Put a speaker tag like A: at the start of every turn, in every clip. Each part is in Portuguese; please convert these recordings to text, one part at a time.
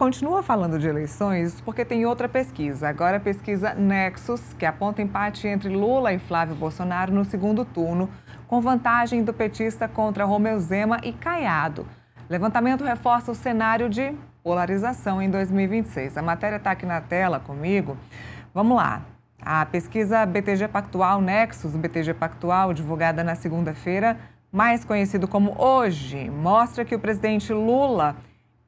A: Continua falando de eleições porque tem outra pesquisa, agora a pesquisa Nexus, que aponta empate entre Lula e Flávio Bolsonaro no segundo turno, com vantagem do petista contra Romeu Zema e Caiado. Levantamento reforça o cenário de polarização em 2026. A matéria está aqui na tela comigo. Vamos lá. A pesquisa BTG Pactual Nexus, BTG Pactual, divulgada na segunda-feira, mais conhecido como Hoje, mostra que o presidente Lula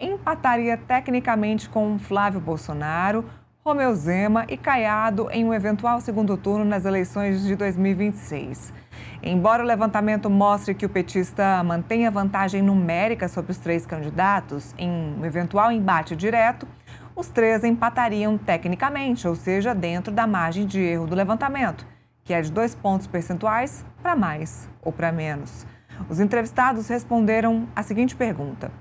A: empataria tecnicamente com Flávio Bolsonaro, Romeu Zema e Caiado em um eventual segundo turno nas eleições de 2026. Embora o levantamento mostre que o petista mantenha vantagem numérica sobre os três candidatos em um eventual embate direto, os três empatariam tecnicamente, ou seja, dentro da margem de erro do levantamento, que é de 2 pontos percentuais para mais ou para menos. Os entrevistados responderam a seguinte pergunta: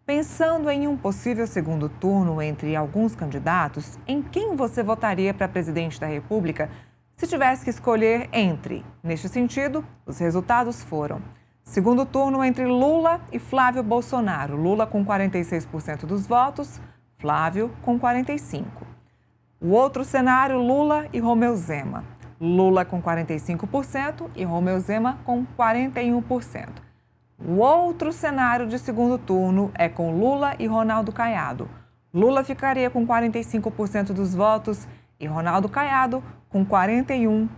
A: pensando em um possível segundo turno entre alguns candidatos, em quem você votaria para presidente da República se tivesse que escolher entre? Neste sentido, os resultados foram: segundo turno entre Lula e Flávio Bolsonaro. Lula com 46% dos votos, Flávio com 45%. O outro cenário, Lula e Romeu Zema. Lula com 45% e Romeu Zema com 41%. O outro cenário de segundo turno é com Lula e Ronaldo Caiado. Lula ficaria com 45% dos votos e Ronaldo Caiado com 41%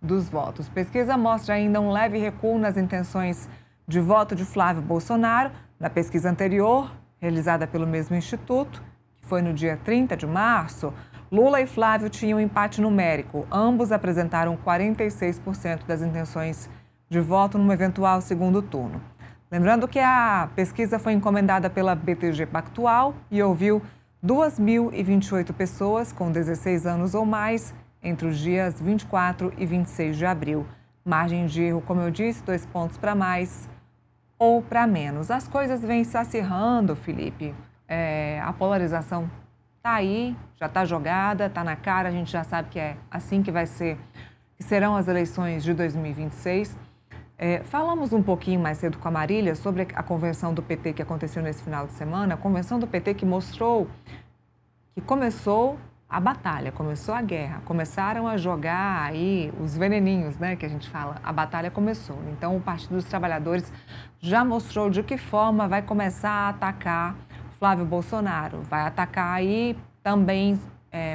A: dos votos. Pesquisa mostra ainda um leve recuo nas intenções de voto de Flávio Bolsonaro. Na pesquisa anterior, realizada pelo mesmo instituto, que foi no dia 30 de março, Lula e Flávio tinham empate numérico. Ambos apresentaram 46% das intenções de voto num eventual segundo turno. Lembrando que a pesquisa foi encomendada pela BTG Pactual e ouviu 2.028 pessoas com 16 anos ou mais entre os dias 24 e 26 de abril. Margem de erro, como eu disse, 2 pontos para mais ou para menos. As coisas vêm se acirrando, Felipe. A polarização está aí, já está jogada, está na cara, a gente já sabe que é assim que que serão as eleições de 2026. Falamos um pouquinho mais cedo com a Marília sobre a convenção do PT que aconteceu nesse final de semana, a convenção do PT que mostrou que começou a batalha, começou a guerra, começaram a jogar aí os veneninhos, né, que a gente fala, a batalha começou. Então o Partido dos Trabalhadores já mostrou de que forma vai começar a atacar Flávio Bolsonaro, vai atacar aí também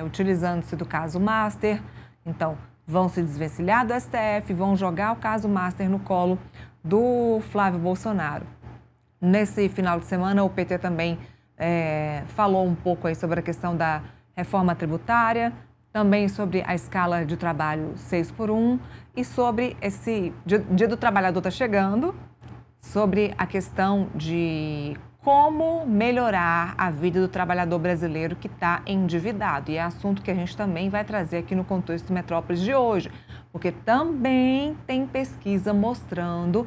A: utilizando-se do caso Master. Então vão se desvencilhar do STF, vão jogar o caso Master no colo do Flávio Bolsonaro. Nesse final de semana, o PT também falou um pouco aí sobre a questão da reforma tributária, também sobre a escala de trabalho 6x1 e sobre esse Dia do Trabalhador está chegando, sobre a questão de como melhorar a vida do trabalhador brasileiro que está endividado. E é assunto que a gente também vai trazer aqui no Contexto Metrópolis de hoje, porque também tem pesquisa mostrando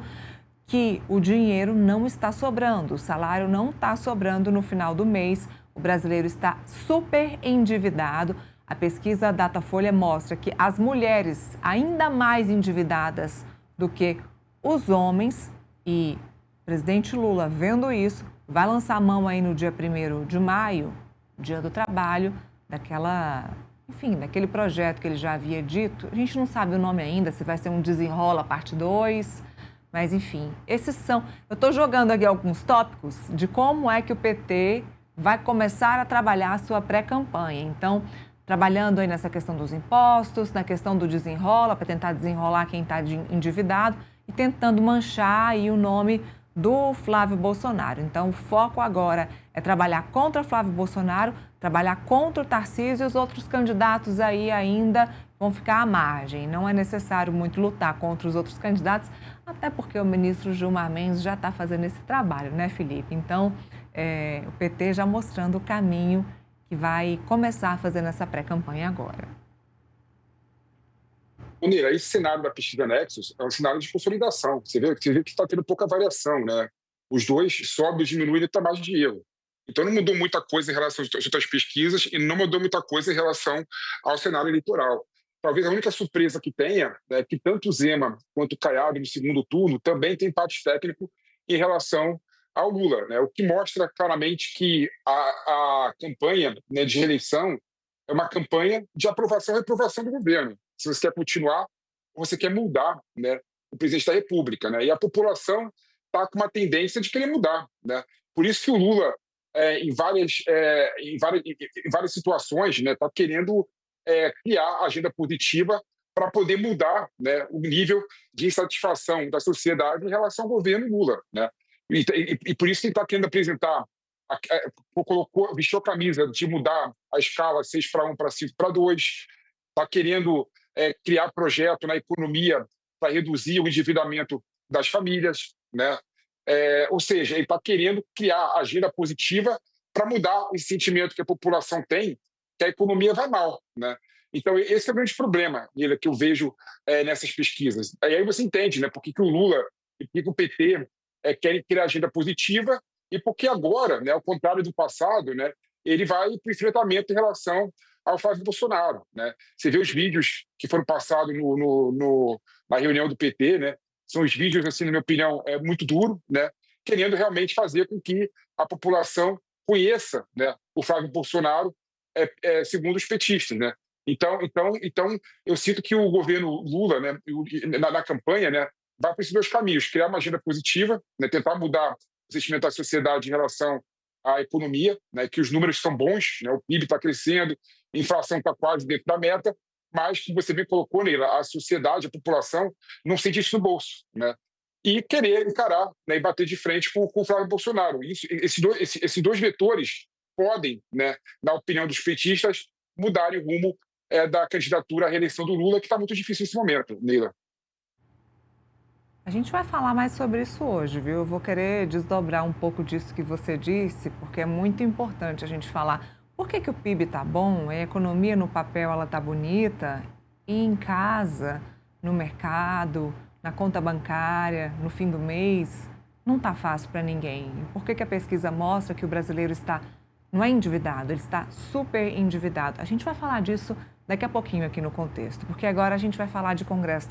A: que o dinheiro não está sobrando, o salário não está sobrando no final do mês, o brasileiro está super endividado. A pesquisa Datafolha mostra que as mulheres ainda mais endividadas do que os homens, e o presidente Lula, vendo isso, vai lançar a mão aí no dia 1º de maio, Dia do Trabalho, daquele projeto que ele já havia dito. A gente não sabe o nome ainda, se vai ser um Desenrola parte 2, mas enfim, esses são... Eu estou jogando aqui alguns tópicos de como é que o PT vai começar a trabalhar a sua pré-campanha. Então, trabalhando aí nessa questão dos impostos, na questão do desenrola, para tentar desenrolar quem está endividado e tentando manchar aí o nome do Flávio Bolsonaro. Então, o foco agora é trabalhar contra Flávio Bolsonaro, trabalhar contra o Tarcísio, e os outros candidatos aí ainda vão ficar à margem. Não é necessário muito lutar contra os outros candidatos, até porque o ministro Gilmar Mendes já está fazendo esse trabalho, né, Felipe? Então, o PT já mostrando o caminho que vai começar fazendo essa pré-campanha agora.
B: Nira, esse cenário da pesquisa Nexus é um cenário de consolidação. Você vê que está tendo pouca variação, né? Os dois sobem e diminuem a margem de erro. Então não mudou muita coisa em relação às outras pesquisas e não mudou muita coisa em relação ao cenário eleitoral. Talvez a única surpresa que tenha é que tanto o Zema quanto o Caiado no segundo turno também tem empate técnico em relação ao Lula, né? O que mostra claramente que a campanha, né, de reeleição é uma campanha de aprovação e reprovação do governo. Se você quer continuar ou você quer mudar, né, o presidente da República, né? E a população está com uma tendência de querer mudar, né? Por isso que o Lula, em várias situações, né, está querendo criar agenda positiva para poder mudar, né, o nível de insatisfação da sociedade em relação ao governo Lula, né? E por isso que ele está querendo apresentar, vestiu a camisa de mudar a escala 6:1 para 5:2, está querendo criar projeto na economia para reduzir o endividamento das famílias, né? Ou seja, ele está querendo criar agenda positiva para mudar esse sentimento que a população tem, que a economia vai mal, né? Então, esse é o grande problema, Nila, que eu vejo nessas pesquisas. Aí você entende, né, por que o Lula e por que o PT querem criar agenda positiva e porque agora, né, ao contrário do passado, né, ele vai para o enfrentamento em relação ao Flávio Bolsonaro, né? Você vê os vídeos que foram passados na reunião do PT, né? São os vídeos, assim, na minha opinião, muito duro, né? Querendo realmente fazer com que a população conheça, né, o Flávio Bolsonaro, segundo os petistas, né? Então, eu sinto que o governo Lula, né, na campanha, né, vai para esses dois caminhos: criar uma agenda positiva, né, tentar mudar o sentimento da sociedade em relação à economia, né, que os números são bons, né, o PIB está crescendo, a inflação está quase dentro da meta, mas, como você bem colocou, Neila, a sociedade, a população, não sente isso no bolso, né? E querer encarar, né, e bater de frente com o Flávio Bolsonaro. Esses dois vetores podem, né, na opinião dos petistas, mudarem o rumo da candidatura à reeleição do Lula, que está muito difícil nesse momento, Neila.
A: A gente vai falar mais sobre isso hoje, viu? Eu vou querer desdobrar um pouco disso que você disse, porque é muito importante a gente falar por que o PIB está bom, a economia no papel ela está bonita, e em casa, no mercado, na conta bancária, no fim do mês, não está fácil para ninguém. E por que a pesquisa mostra que o brasileiro não é endividado, ele está super endividado? A gente vai falar disso daqui a pouquinho aqui no Contexto, porque agora a gente vai falar de Congresso